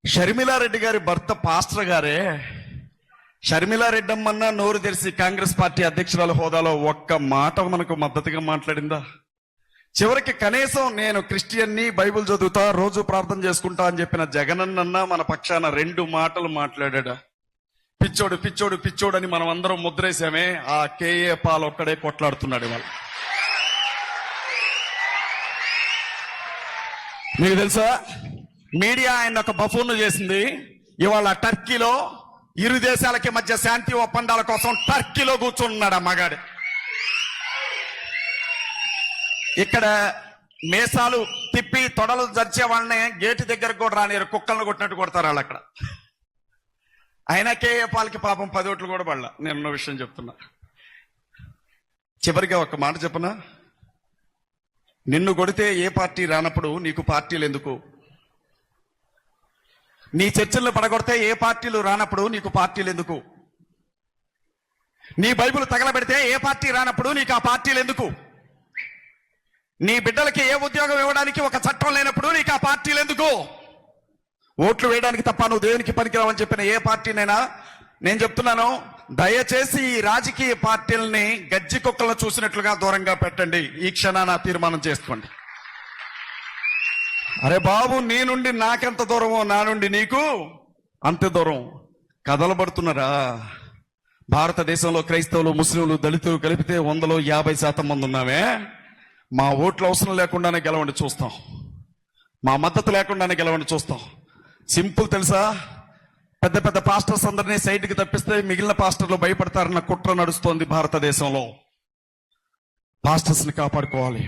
షర్మిలారెడ్డి గారి భర్త పాస్టర్ గారే షర్మిలారెడ్డి అమ్మన్నా నోరు తెరిచి కాంగ్రెస్ పార్టీ అధ్యక్షురాల హోదాలో ఒక్క మాట మనకు మద్దతుగా మాట్లాడిందా? చివరికి కనీసం నేను క్రిస్టియన్ని, బైబిల్ చదువుతా, రోజు ప్రార్థన చేసుకుంటా అని చెప్పిన జగనన్న మన పక్షాన 2 మాటలు మాట్లాడా? పిచ్చోడు పిచ్చోడు పిచ్చోడు అని మనం అందరం ముద్రేసామే. ఆ కేఏ పాల్ ఒక్కడే కొట్లాడుతున్నాడు ఇవాళ. మీకు తెలుసా, మీడియా ఆయన ఒక బఫూన్ చేసింది. ఇవాళ టర్కీలో ఇరు దేశాలకి మధ్య శాంతి ఒప్పందాల కోసం టర్కీలో కూర్చున్నాడు ఆ మగాడు. ఇక్కడ మేసాలు తిప్పి తొడలు జరిచే వాళ్ళని గేటు దగ్గరకు కూడా రానియరు, కుక్కలను కొట్టినట్టు కొడతారు వాళ్ళు అక్కడ. అయినా కేఏ పాల్కి పాపం 10 ఓట్లు కూడా పడలా. నేను విషయం చెప్తున్నా. చివరిగా ఒక మాట చెప్పనా, నిన్ను కొడితే ఏ పార్టీ రానప్పుడు నీకు పార్టీలు ఎందుకు? నీ చర్చలను పడగొడితే ఏ పార్టీలు రానప్పుడు నీకు పార్టీలు ఎందుకు? నీ బైబిల్ తగలబెడితే ఏ పార్టీ రానప్పుడు నీకు ఆ పార్టీలు ఎందుకు? నీ బిడ్డలకి ఏ ఉద్యోగం ఇవ్వడానికి ఒక చట్టం లేనప్పుడు నీకు ఆ పార్టీలు ఎందుకు? ఓట్లు వేయడానికి తప్ప నువ్వు దేవునికి పనికిరావని చెప్పిన ఏ పార్టీనైనా నేను చెప్తున్నాను, దయచేసి ఈ రాజకీయ పార్టీలని గజ్జి కుక్కలను చూసినట్లుగా దూరంగా పెట్టండి. ఈ క్షణాన తీర్మానం చేసుకోండి. అరే బాబు, నీ నుండి నాకెంత దూరమో నా నుండి నీకు అంతే దూరం. కదలబడుతున్నారా? భారతదేశంలో క్రైస్తవులు, ముస్లింలు, దళితులు కలిపితే 100లో 50% మంది ఉన్నామే. మా ఓట్లు అవసరం లేకుండానే గెలవండి చూస్తాం. మా మద్దతు లేకుండానే గెలవండి చూస్తాం. సింపుల్ తెలుసా, పెద్ద పెద్ద పాస్టర్స్ అందరినీ సైడ్కి తప్పిస్తే మిగిలిన పాస్టర్లు భయపడతారన్న కుట్ర నడుస్తోంది భారతదేశంలో. పాస్టర్స్ని కాపాడుకోవాలి.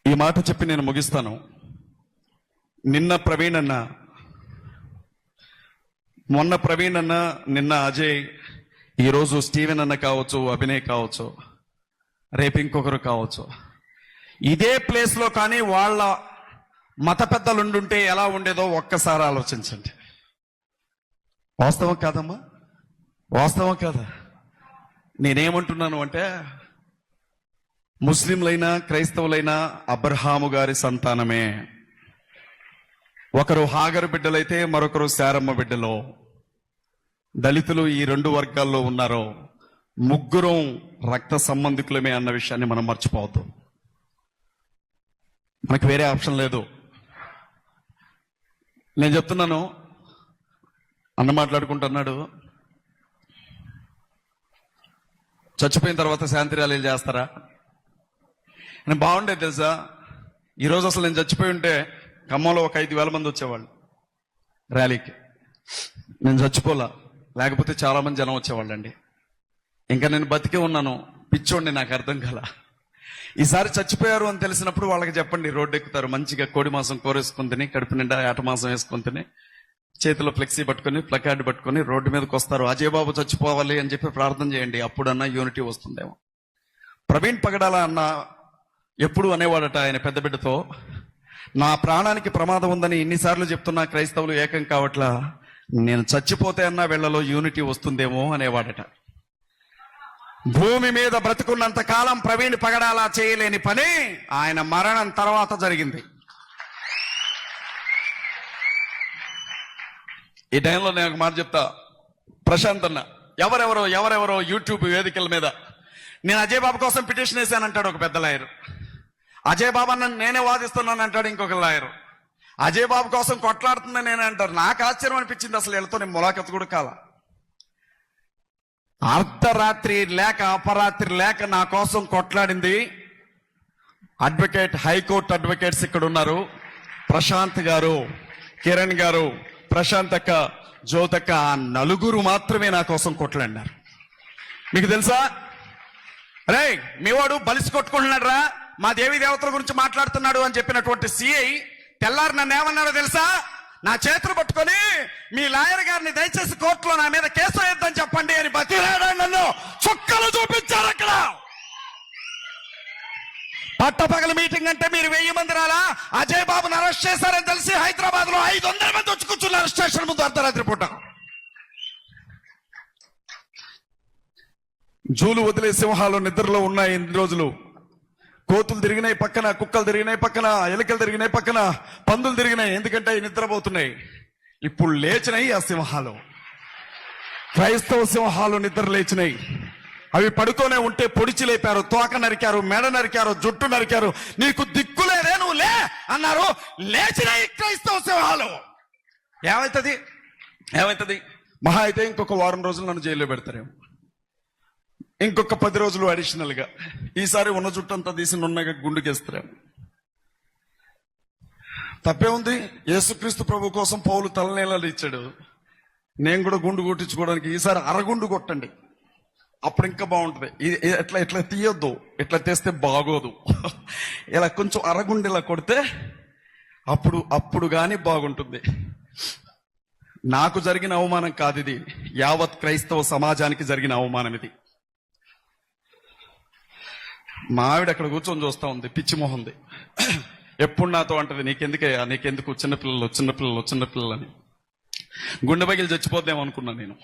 ఈ మాట చెప్పి నేను ముగిస్తాను. నిన్న ప్రవీణ్ అన్న, మొన్న ప్రవీణ్ అన్న, నిన్న అజయ్, ఈరోజు స్టీవెన్ అన్న కావచ్చు, అభినయ్ కావచ్చు, రేపు ఇంకొకరు కావచ్చు. ఇదే ప్లేస్లో కానీ వాళ్ళ మత పెద్దలుండుంటే ఎలా ఉండేదో ఒక్కసారి ఆలోచించండి. వాస్తవం కాదమ్మా? వాస్తవం కాదా? నేనేమంటున్నాను అంటే, ముస్లింలైనా క్రైస్తవులైనా అబ్రహాము గారి సంతానమే. ఒకరు హాగరు బిడ్డలైతే మరొకరు శారమ్మ బిడ్డలో. దళితులు ఈ 2 వర్గాల్లో ఉన్నారో ముగ్గురం రక్త సంబంధికులమే అన్న విషయాన్ని మనం మర్చిపోవద్దు. మనకు వేరే ఆప్షన్ లేదు. నేను చెప్తున్నాను, అన్న మాట్లాడుకుంటున్నాడు, చచ్చిపోయిన తర్వాత శాంతి ర్యాలీలు చేస్తారా? నేను బాగుండేది తెలుసా. ఈరోజు అసలు నేను చచ్చిపోయి ఉంటే ఖమ్మంలో ఒక 5,000 మంది వచ్చేవాళ్ళు ర్యాలీకి. నేను చచ్చిపోలా, లేకపోతే చాలా మంది జనం వచ్చేవాళ్ళండి. ఇంకా నేను బతికే ఉన్నాను, పిచ్చోండి, నాకు అర్థం కాల. ఈసారి చచ్చిపోయారు అని తెలిసినప్పుడు వాళ్ళకి చెప్పండి, రోడ్డు ఎక్కుతారు. మంచిగా కోడి మాంసం కూరేసుకుని తిని, కడుపు నిండా ఏట మాంసం వేసుకుని తిని, చేతిలో ఫ్లెక్సీ పట్టుకుని, ప్లకార్డు పట్టుకుని రోడ్డు మీదకి వస్తారు. అజయ్ బాబు చచ్చిపోవాలి అని చెప్పి ప్రార్థన చేయండి, అప్పుడన్నా యూనిటీ వస్తుందేమో. ప్రవీణ్ పగడాల అన్న ఎప్పుడు అనేవాడట ఆయన పెద్ద బిడ్డతో, నా ప్రాణానికి ప్రమాదం ఉందని ఇన్నిసార్లు చెప్తున్నా క్రైస్తవులు ఏకం కావట్లా, నేను చచ్చిపోతే అన్నా వీళ్లలో యూనిటీ వస్తుందేమో అనేవాడట. భూమి మీద బ్రతుకున్నంత కాలం ప్రవీణ్ పగడాల చేయలేని పని ఆయన మరణం తర్వాత జరిగింది. ఈ టైంలో నేను ఒక మాట చెప్తా. ప్రశాంత్ అన్న ఎవరెవరో యూట్యూబ్ వేదికల మీద నేను అజయ్ బాబు కోసం పిటిషన్ వేసానంటాడు ఒక పెద్ద లాయర్. అజయ్ బాబు అన్న నేనే వాదిస్తున్నాను అంటాడు ఇంకొక లాయర్. అజయ్ బాబు కోసం కొట్లాడుతుందని నేనే అంటారు. నాకు ఆశ్చర్యం అనిపించింది, అసలు వీళ్ళతో నేను ములాఖత్ కూడా కాల. అర్ధరాత్రి లేక అపరాత్రి లేక నా కోసం కొట్లాడింది అడ్వకేట్, హైకోర్టు అడ్వకేట్స్ ఇక్కడ ఉన్నారు. ప్రశాంత్ గారు, కిరణ్ గారు, ప్రశాంత్ అక్క, జ్యోతక్క, ఆ 4 మాత్రమే నా కోసం కొట్లాడినారు. మీకు తెలుసా, రే మీ వాడు బలిసి కొట్టుకుంటున్నాడు రా, మా దేవీ దేవతల గురించి మాట్లాడుతున్నాడు అని చెప్పినటువంటి సిఐ తెల్లారు నన్ను ఏమన్నాడో తెలుసా? నా చేతులు పట్టుకొని మీ లాయర్ గారిని దయచేసి కోర్టులో నా మీద కేసు వేద్దని చెప్పండి అని బతిరాడాడు. నన్ను చుక్కలు చూపించారు అక్కడ. పట్టపగల మీటింగ్ అంటే మీరు 1000 మంది రాలా? అజయ్ బాబుని అరెస్ట్ చేశారని తెలిసి హైదరాబాద్ లో 500 మంది వచ్చి కూర్చున్నారు స్టేషన్ ముందు అర్ధరాత్రి పూట. జూలు వదిలే సింహాలు నిద్రలో ఉన్నాయి ఇన్ని రోజులు. కోతులు తిరిగినాయి పక్కన, కుక్కలు తిరిగినాయి పక్కన, ఎలుకలు తిరిగినాయి పక్కన, పందులు తిరిగినాయి. ఎందుకంటే అవి నిద్రపోతున్నాయి. ఇప్పుడు లేచినాయి ఆ సింహాలు. క్రైస్తవ సింహాలు నిద్ర లేచినాయి. అవి పడుకోనే ఉంటే పొడిచి లేపారు, తోక నరికారు, మెడ నరికారు, జుట్టు నరికారు. నీకు దిక్కులేదే, నువ్వు లే అన్నారు. లేచినాయి క్రైస్తవ సింహాలు. ఏమైతుంది? మహా అయితే ఇంకొక వారం రోజులు నన్ను జైల్లో పెడతారేమో, ఇంకొక 10 రోజులు అడిషనల్ గా. ఈసారి ఉన్న జుట్టు అంతా తీసి నున్నగా గుండుకేస్తారేమో. తప్పే ఉంది? యేసుక్రీస్తు ప్రభు కోసం పౌలు తలనీలాలు ఇచ్చాడు. నేను కూడా గుండు కొట్టించుకోవడానికి ఈసారి అరగుండు కొట్టండి, అప్పుడు ఇంకా బాగుంటుంది. ఎట్లా తీయొద్దు, ఇట్లా తీస్తే బాగోదు. ఇలా కొంచెం అరగుండు ఇలా కొడితే అప్పుడు కానీ బాగుంటుంది. నాకు జరిగిన అవమానం కాదు ఇది, యావత్ క్రైస్తవ సమాజానికి జరిగిన అవమానం ఇది. మా ఆవిడ అక్కడ కూర్చొని చూస్తా ఉంది, పిచ్చి మొహంది. ఎప్పుడు నాతో అంటది, నీకెందుకయ్యా, నీకెందుకు చిన్నపిల్లలు అని. గుండె పగిలి చచ్చిపోద్దాం అనుకున్నా నేను.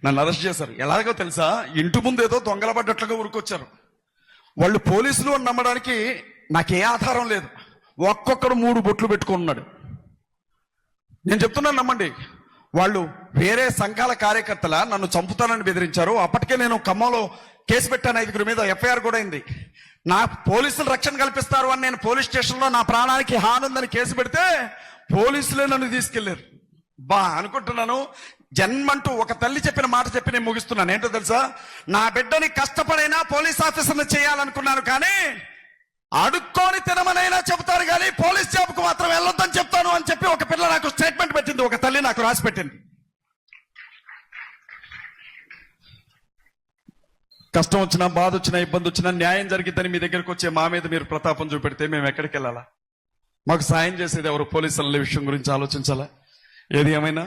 నన్ను అరెస్ట్ చేశారు. ఎలాగో తెలుసా, ఇంటి ముందు ఏదో దొంగల పడ్డట్లుగా ఉరికొచ్చారు. వాళ్ళు పోలీసులు అని నమ్మడానికి నాకే ఆధారం లేదు. ఒక్కొక్కడు 3 బొట్లు పెట్టుకున్నాడు. నేను చెప్తున్నాను, నమ్మండి. వాళ్ళు వేరే సంఘాల కార్యకర్తల నన్ను చంపుతానని బెదిరించారు. అప్పటికే నేను ఖమ్మంలో కేసు పెట్టాను, 5 మీద ఎఫ్ఐఆర్ కూడా అయింది. నా పోలీసులు రక్షణ కల్పిస్తారు అని నేను పోలీస్ స్టేషన్లో నా ప్రాణానికి హాని ఉందని కేసు పెడితే పోలీసులే నన్ను తీసుకెళ్లారు. అనుకుంటున్నాను, జన్మంటూ ఒక తల్లి చెప్పిన మాట చెప్పి నేను ముగిస్తున్నాను. ఏంటో తెలుసా, నా బిడ్డని కష్టపడైనా పోలీస్ ఆఫీసర్ని చేయాలనుకున్నాను, కానీ అడుక్కొని తినమనైనా చెబుతారు, కానీ పోలీస్ జాబ్కు మాత్రం వెళ్ళొద్దని చెప్తాను అని చెప్పి ఒక పిల్ల నాకు స్టేట్మెంట్ పెట్టింది, ఒక తల్లి నాకు రాసి పెట్టింది. కష్టం వచ్చినా, బాధ వచ్చినా, ఇబ్బంది వచ్చినా, న్యాయం జరిగిద్దని మీ దగ్గరకు వచ్చే మా మీద మీరు ప్రతాపం చూపెడితే మేము ఎక్కడికి వెళ్ళాలా? మాకు సాయం చేసేది ఎవరు? పోలీసుల విషయం గురించి ఆలోచించాలా? ఏది ఏమైనా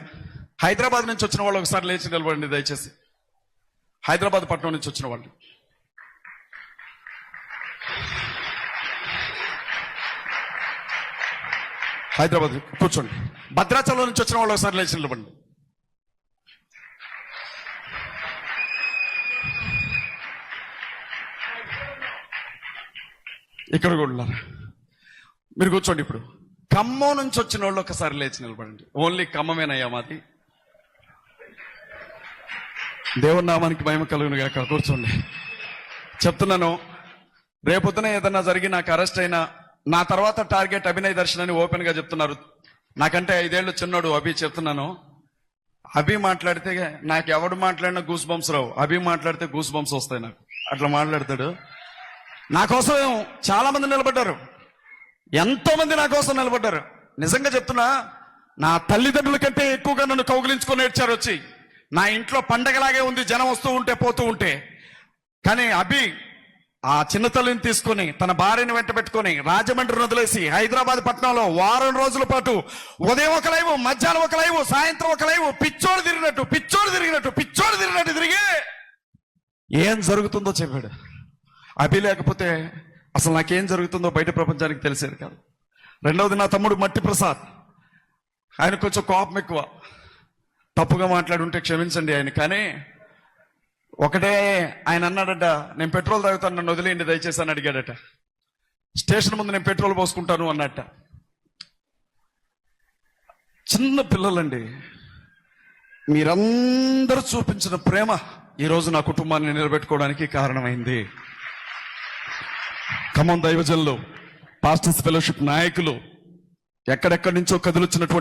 హైదరాబాద్ నుంచి వచ్చిన వాళ్ళు ఒకసారి లేచి నిలబడండి దయచేసి. హైదరాబాద్ పట్టణం నుంచి వచ్చిన వాళ్ళు హైదరాబాద్ కూర్చోండి. భద్రాచలం నుంచి వచ్చిన వాళ్ళు ఒకసారి లేచి నిలబడండి. ఇక్కడ కూడా ఉన్నారు, మీరు కూర్చోండి. ఇప్పుడు ఖమ్మం నుంచి వచ్చిన వాళ్ళు ఒకసారి లేచి నిలబడండి. ఓన్లీ ఖమ్మమేనయ్యా మాది. దేవుని నామానికి మహిమ కలుగును గాక. కూర్చోండి. చెప్తున్నాను, రేపొద్దున ఏదన్నా జరిగి నాకు అరెస్ట్ అయినా నా తర్వాత టార్గెట్ అభినయ్ దర్శన్ అని ఓపెన్ గా చెప్తున్నారు. నాకంటే 5 ఏళ్ళు చిన్నాడు అభి. చెప్తున్నాను, అభి మాట్లాడితే నాకు ఎవడు మాట్లాడినా గూస్ బంప్స్ రావు, అభి మాట్లాడితే గూస్ బంప్స్ వస్తాయి నాకు. అట్లా మాట్లాడతాడు. నా కోసం చాలా మంది నిలబడ్డారు, ఎంతో మంది నా కోసం నిలబడ్డారు. నిజంగా చెప్తున్నా, నా తల్లిదండ్రుల కంటే ఎక్కువగా నన్ను కౌగిలించుకొని ఏడ్చారు వచ్చి. నా ఇంట్లో పండగలాగే ఉంది, జనం వస్తూ ఉంటే పోతూ ఉంటే. కానీ అభి ఆ చిన్న తల్లిని తీసుకొని తన భార్యని వెంట పెట్టుకొని రాజమండ్రిని వదిలేసి హైదరాబాద్ పట్టణంలో వారం రోజుల పాటు ఉదయం ఒక లైవ్, మధ్యాహ్నం ఒక లైవ్, సాయంత్రం ఒక లైవ్, పిచ్చోడు తిరిగినట్టు తిరిగి ఏం జరుగుతుందో చెప్పాడు. అభి లేకపోతే అసలు నాకేం జరుగుతుందో బయట ప్రపంచానికి తెలిసేది కాదు. రెండవది, నా తమ్ముడు మట్టి ప్రసాద్. ఆయన కొంచెం కోపం ఎక్కువ, తప్పుగా మాట్లాడుంటే క్షమించండి ఆయన. కానీ ఒకటే ఆయన అన్నాడట, నేను పెట్రోల్ తాగుతాను, నన్ను వదిలేయండి దయచేసి అని అడిగాడట. స్టేషన్ ముందు నేను పెట్రోల్ పోసుకుంటాను అన్నట్ట. చిన్న పిల్లలండి, మీరందరూ చూపించిన ప్రేమ ఈరోజు నా కుటుంబాన్ని నిలబెట్టుకోవడానికి కారణమైంది. ఖమ్మం దైవజనులు, పాస్టర్స్ ఫెలోషిప్ నాయకులు, ఎక్కడెక్కడి నుంచో కదిలొచ్చినటువంటి